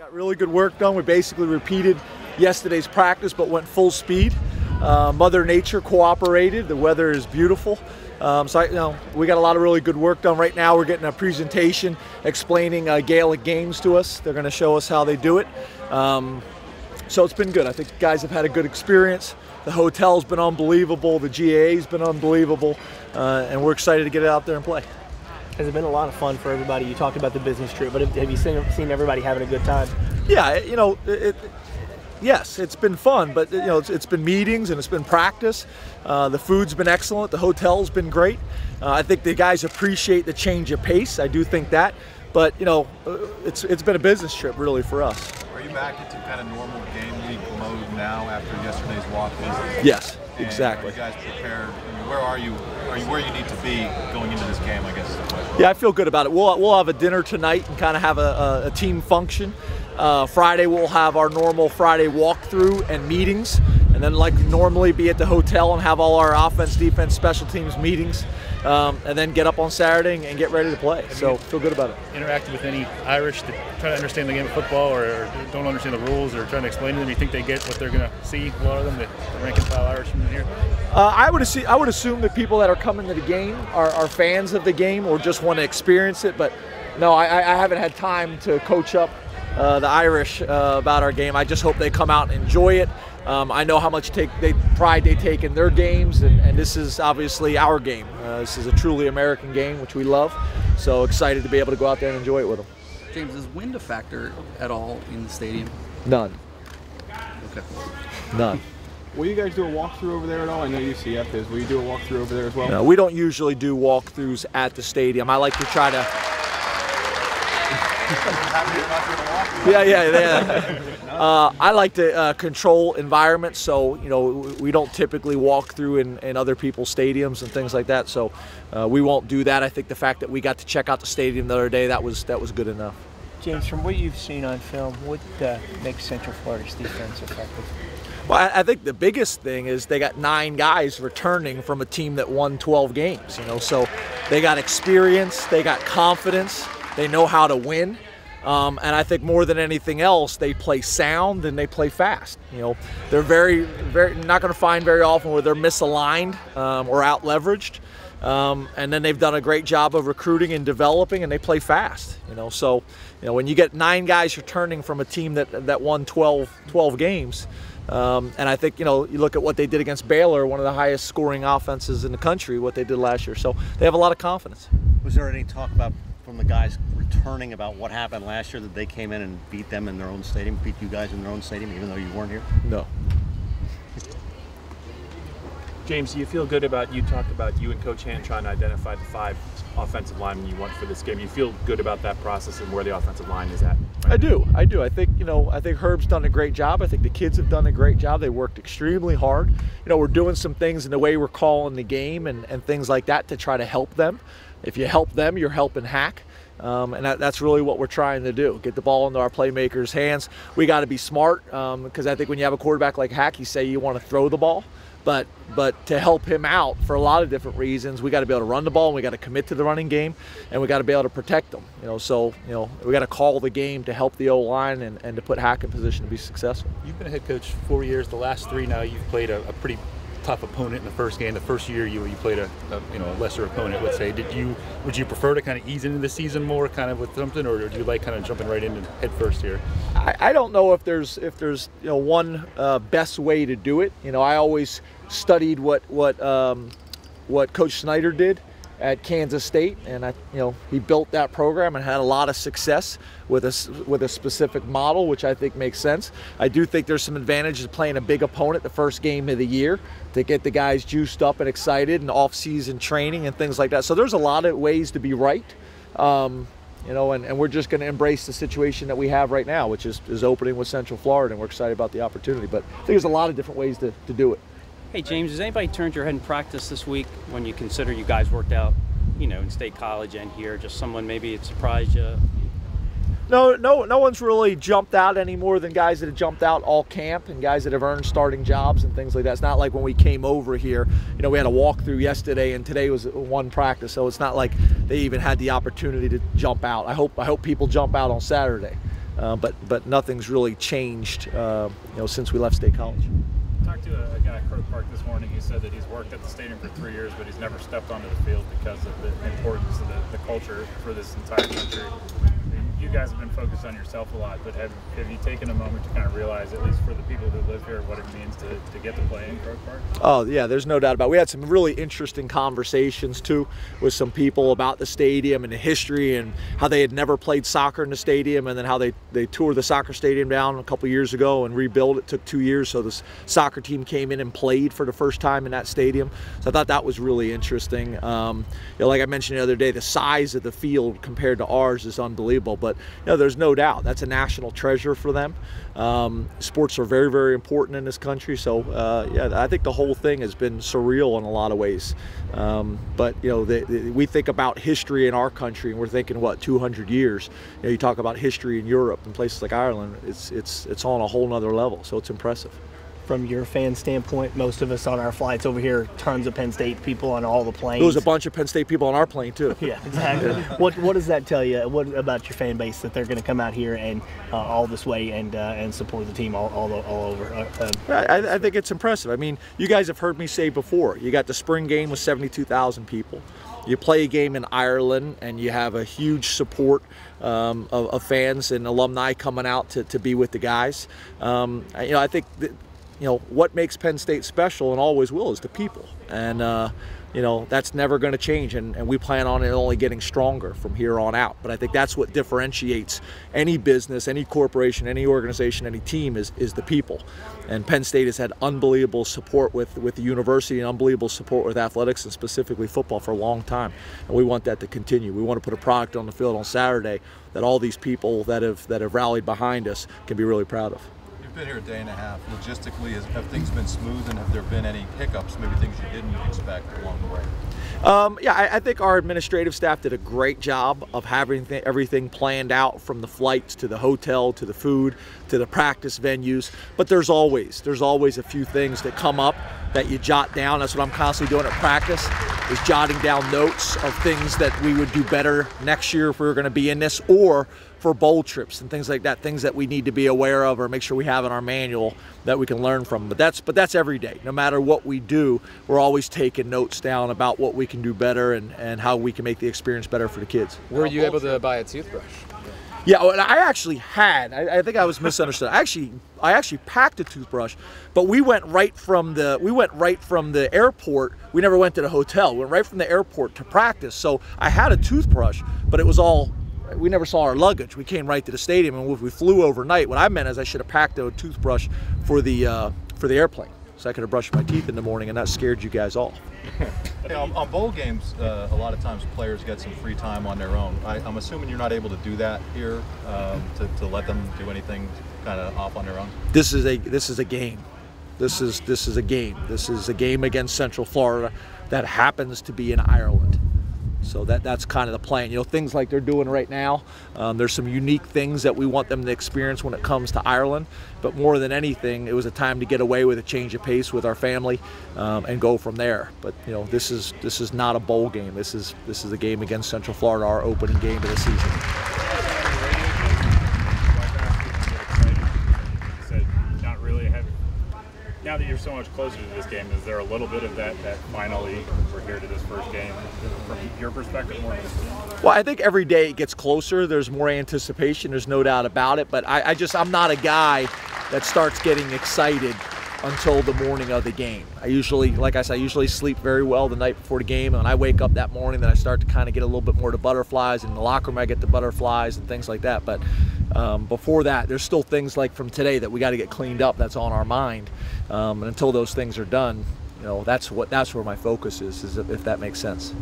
Got really good work done. We basically repeated yesterday's practice but went full speed. Mother Nature cooperated. The weather is beautiful. We got a lot of really good work done. Right now we're getting a presentation explaining Gaelic games to us. They're going to show us how they do it. So it's been good. I think the guys have had a good experience. The hotel's been unbelievable. The GAA's been unbelievable. And we're excited to get out there and play. Has it been a lot of fun for everybody? You talked about the business trip, but have you seen everybody having a good time? Yeah, yes, it's been fun, but it's been meetings and it's been practice. The food's been excellent. The hotel's been great. I think the guys appreciate the change of pace. I do think that, but it's been a business trip really for us. Are you back into kind of normal game week mode now after yesterday's walk visit? Yes, exactly. Are you guys prepared? I mean, where are you? Are you where you need to be going into this game, I guess? Yeah, I feel good about it. We'll have a dinner tonight and kind of have a team function. Friday we'll have our normal Friday walkthrough and meetings, and then like normally be at the hotel and have all our offense, defense, special teams meetings, and then get up on Saturday and get ready to play. So feel good about it. Interacted with any Irish that try to understand the game of football or don't understand the rules or trying to explain to them? You think they get what they're going to see? A lot of them, the rank and file Irishmen here. I would assume that people that are coming to the game are fans of the game or just want to experience it. But no, I haven't had time to coach up the Irish about our game. I just hope they come out and enjoy it. I know how much pride they take in their games, and this is obviously our game. This is a truly American game, which we love. So excited to be able to go out there and enjoy it with them. James, is wind a factor at all in the stadium? None. Okay. None. Will you guys do a walkthrough over there at all? I know UCF is. Will you do a walkthrough over there as well? No, we don't usually do walkthroughs at the stadium. I like to try to. I like to control environments, so we don't typically walk through in other people's stadiums and things like that. So we won't do that. I think the fact that we got to check out the stadium the other day, that was good enough. James, from what you've seen on film, what makes Central Florida's defense effective? Well, I think the biggest thing is they got 9 guys returning from a team that won 12 games. So they got experience, they got confidence, they know how to win. And I think more than anything else, they play sound and they play fast. They're very not going to find very often where they're misaligned or out leveraged. And then they've done a great job of recruiting and developing, and they play fast. So when you get 9 guys returning from a team that won 12 games, and I think you look at what they did against Baylor, one of the highest scoring offenses in the country, what they did last year. So they have a lot of confidence. Was there any talk from the guys returning about what happened last year, that they came in and beat them in their own stadium, beat you guys in their own stadium, even though you weren't here? No. James, do you feel good about, you talked about you and Coach Hand trying to identify the 5 offensive linemen you want for this game. You feel good about that process and where the offensive line is at? Right? I do. I think, I think Herb's done a great job. I think the kids have done a great job. They worked extremely hard. We're doing some things in the way we're calling the game and things like that to try to help them. If you help them, you're helping Hack. And that's really what we're trying to do, get the ball into our playmakers' hands. We got to be smart because I think when you have a quarterback like Hack, you say you want to throw the ball. But to help him out for a lot of different reasons, we got to be able to run the ball, and we got to commit to the running game, and we got to be able to protect them. We got to call the game to help the O-line and to put Hack in position to be successful. You've been a head coach 4 years. The last 3 now, you've played a pretty tough opponent in the first game. The first year you played a lesser opponent, let's say. Would you prefer to kind of ease into the season more, kind of with something, or do you like kind of jumping right into head first here? I don't know if there's one best way to do it. I always studied what Coach Snyder did at Kansas State, and he built that program and had a lot of success with a specific model, which I think makes sense. I do think there's some advantages of playing a big opponent the first game of the year to get the guys juiced up and excited, and off-season training and things like that. So there's a lot of ways to be right, and we're just going to embrace the situation that we have right now, which is opening with Central Florida, and we're excited about the opportunity. But I think there's a lot of different ways to do it. Hey James, has anybody turned your head in practice this week when you consider you guys worked out, in State College and here? Just someone maybe it surprised you? No one's really jumped out any more than guys that have jumped out all camp and guys that have earned starting jobs and things like that. It's not like when we came over here, we had a walkthrough yesterday and today was one practice, so it's not like they even had the opportunity to jump out. I hope people jump out on Saturday. but nothing's really changed, since we left State College. Talked to a guy at Croke Park this morning. He said that he's worked at the stadium for 3 years, but he's never stepped onto the field because of the importance of the culture for this entire country. You guys have been focused on yourself a lot, but have you taken a moment to kind of realize, at least for the people who live here, what it means to get to play in Croke Park? Oh yeah, there's no doubt about it. We had some really interesting conversations too with some people about the stadium and the history and how they had never played soccer in the stadium, and then how they tore the soccer stadium down a couple years ago and rebuilt it. Took 2 years, so this soccer team came in and played for the first time in that stadium. So I thought that was really interesting. Like I mentioned the other day, the size of the field compared to ours is unbelievable, but there's no doubt that's a national treasure for them. Sports are very, very important in this country, so yeah, I think the whole thing has been surreal in a lot of ways. But we think about history in our country, and we're thinking, what, 200 years? You talk about history in Europe and places like Ireland, it's on a whole nother level, so it's impressive. From your fan standpoint, most of us on our flights over here, tons of Penn State people on all the planes. There was a bunch of Penn State people on our plane too. Yeah, exactly. What does that tell you? What about your fan base, that they're going to come out here and all this way and support the team all over? I think it's impressive. I mean, you guys have heard me say before, you got the spring game with 72,000 people. You play a game in Ireland and you have a huge support of fans and alumni coming out to be with the guys. I think that, what makes Penn State special and always will is the people, and that's never going to change, and we plan on it only getting stronger from here on out. But I think that's what differentiates any business, any corporation, any organization, any team is the people. And Penn State has had unbelievable support with the university and unbelievable support with athletics and specifically football for a long time, and we want that to continue. We want to put a product on the field on Saturday that all these people that have rallied behind us can be really proud of. Been here a day and a half. Logistically, have things been smooth, and have there been any hiccups, maybe things you didn't expect along the way? Yeah, I think our administrative staff did a great job of having everything planned out, from the flights to the hotel to the food to the practice venues. But there's always a few things that come up that you jot down. That's what I'm constantly doing at practice, is jotting down notes of things that we would do better next year if we were going to be in this, or for bowl trips and things like that, things that we need to be aware of or make sure we have in our manual that we can learn from. But that's every day. No matter what we do, we're always taking notes down about what we can do better and how we can make the experience better for the kids. Were you able to buy a toothbrush? Yeah, well, I actually had. I think I was misunderstood. I actually packed a toothbrush, but we went right from the airport. We never went to the hotel. We went right from the airport to practice. So I had a toothbrush, but it was all. We never saw our luggage. We came right to the stadium, and we flew overnight. What I meant is I should have packed a toothbrush for the airplane, so I could have brushed my teeth in the morning, and that scared you guys off. On bowl games, a lot of times players get some free time on their own. I'm assuming you're not able to do that here, to let them do anything kind of off on their own. This is a game. This is a game. This is a game against Central Florida that happens to be in Ireland. So that's kind of the plan. Things like they're doing right now, there's some unique things that we want them to experience when it comes to Ireland. But more than anything, it was a time to get away with a change of pace with our family and go from there. But this is not a bowl game. This is a game against Central Florida, our opening game of the season. Now that you're so much closer to this game, is there a little bit of that finally we're here to this first game from your perspective more? Well, I think every day it gets closer. There's more anticipation. There's no doubt about it. But I'm not a guy that starts getting excited until the morning of the game. I usually sleep very well the night before the game, and when I wake up that morning, then I start to kind of get a little bit more to butterflies. In the locker room, I get the butterflies and things like that. But before that, there's still things like from today that we got to get cleaned up. That's on our mind. And until those things are done, that's where my focus is if that makes sense.